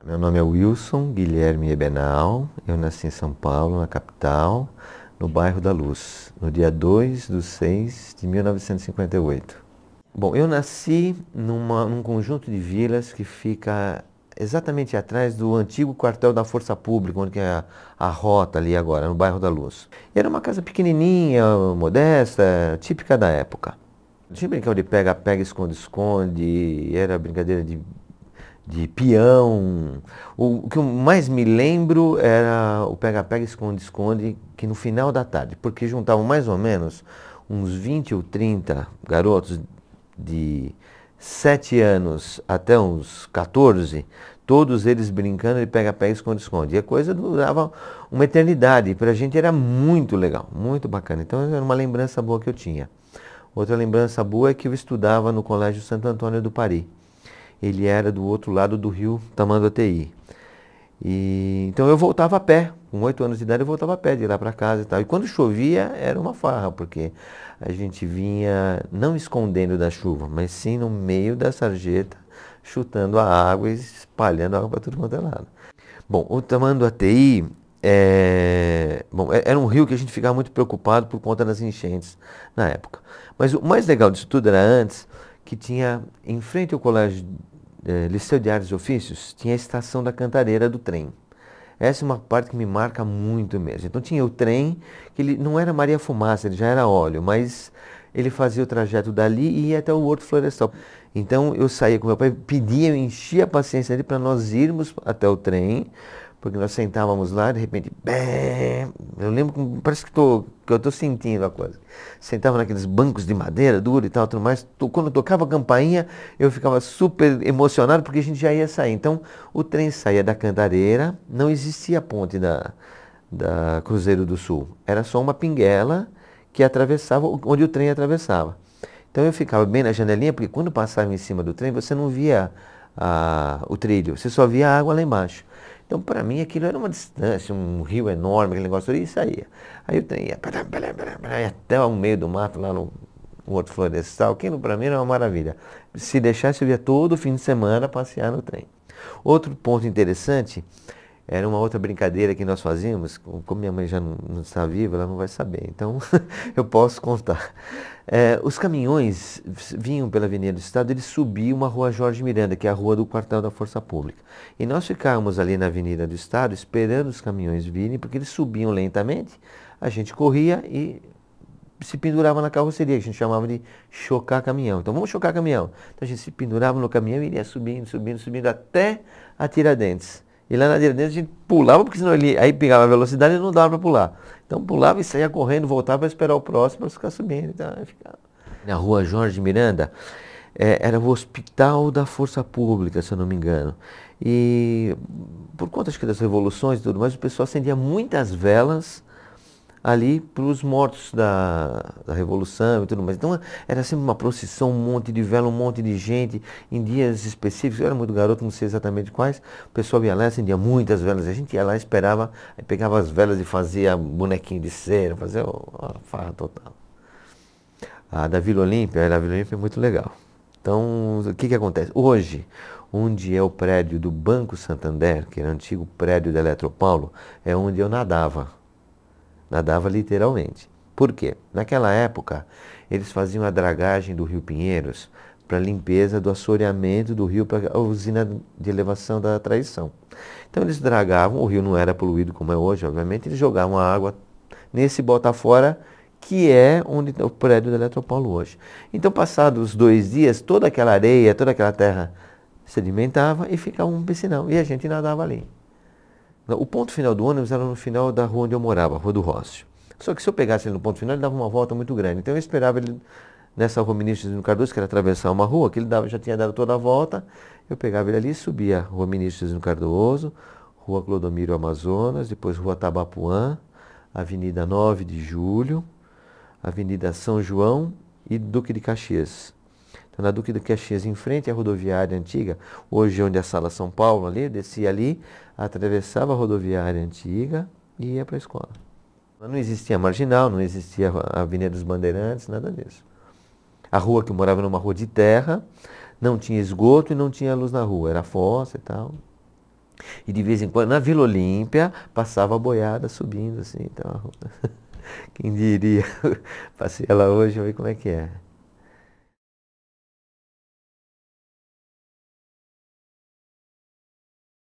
Meu nome é Wilson Guilherme Ebenal, eu nasci em São Paulo, na capital, no bairro da Luz, no dia 2/6 de 1958. Bom, eu nasci num conjunto de vilas que fica exatamente atrás do antigo quartel da Força Pública, onde que é a rota ali agora, no bairro da Luz. E era uma casa pequenininha, modesta, típica da época. A gente brincava de pega-pega, esconde-esconde, era brincadeira de peão. O que eu mais me lembro era o pega-pega, esconde-esconde, que no final da tarde, porque juntavam mais ou menos uns 20 ou 30 garotos de 7 anos até uns 14, todos eles brincando de pega-pega, esconde-esconde. E a coisa durava uma eternidade. Para a gente era muito legal, muito bacana. Então era uma lembrança boa que eu tinha. Outra lembrança boa é que eu estudava no Colégio Santo Antônio do Pari. Ele era do outro lado do rio Tamanduateí. Então eu voltava a pé, com 8 anos de idade eu voltava a pé de lá para casa e tal. E quando chovia era uma farra, porque a gente vinha não escondendo da chuva, mas sim no meio da sarjeta, chutando a água e espalhando água para tudo quanto é lado. Bom, o Tamanduateí era um rio que a gente ficava muito preocupado por conta das enchentes na época. Mas o mais legal disso tudo era antes, que tinha em frente ao colégio Liceu de Artes e Ofícios, tinha a estação da Cantareira do trem. Essa é uma parte que me marca muito mesmo. Então tinha o trem, que ele não era Maria Fumaça, ele já era óleo, mas ele fazia o trajeto dali e ia até o Horto Florestal. Então eu saía com meu pai, pedia, eu enchia a paciência dele para nós irmos até o trem, porque nós sentávamos lá, de repente, bem, eu lembro, parece que eu estou sentindo a coisa. Sentava naqueles bancos de madeira dura e tal, tudo mais. Quando tocava a campainha, eu ficava super emocionado porque a gente já ia sair. Então, o trem saía da Cantareira, não existia a ponte da Cruzeiro do Sul. Era só uma pinguela que atravessava, onde o trem atravessava. Então, eu ficava bem na janelinha, porque quando passava em cima do trem, você não via o trilho, você só via a água lá embaixo. Então, para mim, aquilo era uma distância, um rio enorme, aquele negócio ali, e saía. Aí o trem ia até o meio do mato, lá no Horto Florestal, aquilo para mim era uma maravilha. Se deixasse, eu ia todo fim de semana passear no trem. Outro ponto interessante, era uma outra brincadeira que nós fazíamos, como minha mãe já não está viva, ela não vai saber, então eu posso contar. Os caminhões vinham pela Avenida do Estado, eles subiam a Rua Jorge Miranda, que é a rua do quartel da Força Pública. E nós ficávamos ali na Avenida do Estado esperando os caminhões virem, porque eles subiam lentamente, a gente corria e se pendurava na carroceria, que a gente chamava de chocar caminhão. Então vamos chocar caminhão. Então a gente se pendurava no caminhão e iria subindo, subindo, subindo até a Tiradentes. E lá na Tiradentes a gente pulava, porque senão ele aí pegava a velocidade e não dava para pular. Então pulava e saía correndo, voltava para esperar o próximo para ficar subindo. Então, aí ficava. Na rua Jorge Miranda, era o Hospital da Força Pública, se eu não me engano. E por conta acho que das revoluções e tudo mais, o pessoal acendia muitas velas ali para os mortos da Revolução e tudo mais. Então era sempre uma procissão, um monte de vela, um monte de gente, em dias específicos. Eu era muito garoto, não sei exatamente quais. O pessoal ia lá, acendia muitas velas. A gente ia lá, esperava, aí pegava as velas e fazia bonequinho de cera, fazia uma farra total. A Vila Olímpia é muito legal. Então, o que que acontece? Hoje, onde é o prédio do Banco Santander, que era o antigo prédio da Eletropaulo, é onde eu nadava. Nadava literalmente. Por quê? Naquela época, eles faziam a dragagem do Rio Pinheiros para limpeza do assoreamento do rio para a usina de elevação da Traição. Então eles dragavam, o rio não era poluído como é hoje, obviamente, eles jogavam a água nesse Botafora, que é onde está o prédio da Eletropaulo hoje. Então, passados 2 dias, toda aquela areia, toda aquela terra sedimentava e ficava um piscinão. E a gente nadava ali. O ponto final do ônibus era no final da rua onde eu morava, a Rua do Rócio. Só que se eu pegasse ele no ponto final, ele dava uma volta muito grande. Então eu esperava ele nessa Rua Ministro Juscelino Cardoso, que era atravessar uma rua, que ele já tinha dado toda a volta. Eu pegava ele ali, subia a Rua Ministro Juscelino Cardoso, Rua Clodomiro Amazonas, depois Rua Tabapuã, Avenida 9 de Julho, Avenida São João e Duque de Caxias. Então, na Duque de Caxias, em frente à rodoviária antiga, hoje onde é a Sala São Paulo, ali, eu descia ali, atravessava a rodoviária antiga e ia para a escola. Não existia Marginal, não existia a Avenida dos Bandeirantes, nada disso. A rua que eu morava era uma rua de terra, não tinha esgoto e não tinha luz na rua, era fossa e tal. E de vez em quando, na Vila Olímpia, passava a boiada subindo assim. Então, quem diria? Passei lá hoje, vamos ver como é que é.